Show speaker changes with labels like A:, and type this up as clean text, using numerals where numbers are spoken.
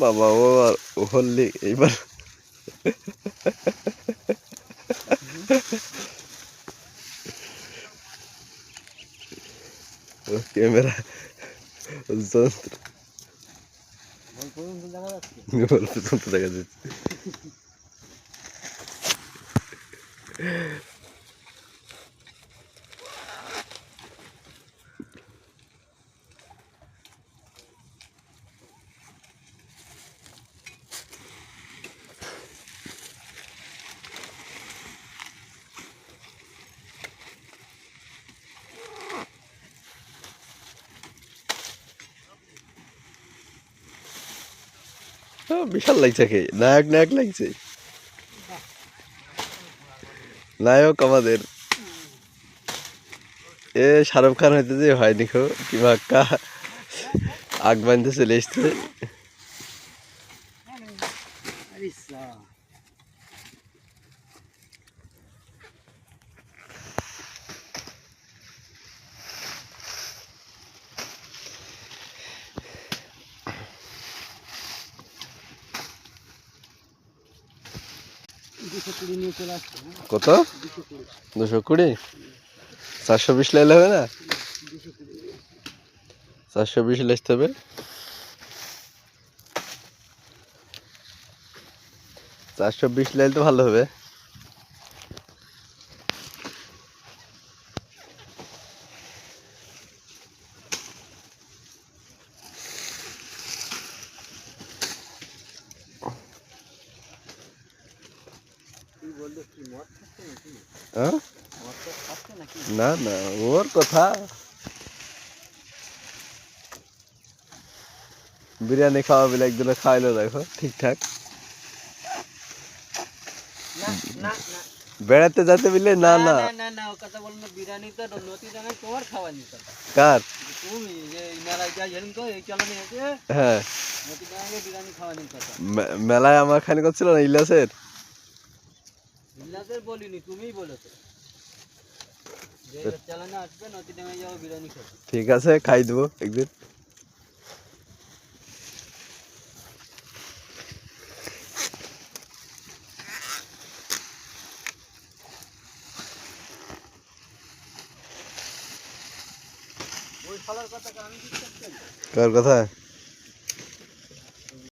A: বাবা ও হললি এইবার ক্যামেরা যন্ত্র পর্যন্ত দেখা যাচ্ছে। বিশাল লাগছে কে নায়ক নায়ক লাগছে নায়ক আমাদের এ শাহরুখ খান হইতে যে হয়নি খো কিংবা আগ বাঁধতে চলে এসছে কত 220 420 লাইলে হবে না 420 লাইতে হবে 420 লাইলে তো ভালো হবে না না ওর কথা বিরিয়ানি খাওয়াবে একদিন খাইলো দেখো ঠিকঠাক বেড়াতে যেতে বললে না না
B: না না ও কথা বলবো বিরিয়ানি তো নতি জায়গায় তোমার খাওয়ানি তো
A: কার
B: তুমি যে মেলায় যাই যেন তো এই চলনে আছে
A: হ্যাঁ
B: নতি জায়গায় বিরিয়ানি খাওয়ানি কথা
A: মেলায় আমার খানি করছিল না ইলিয়াসের
B: বলিনি তুমিই বলেছো যে চলনে আসবে নতি জায়গায় যাও বিরিয়ানি খাবে
A: ঠিক আছে খাই দেবো একদিন
B: ওই শালার কথা আমি কি করতে
A: কার কথা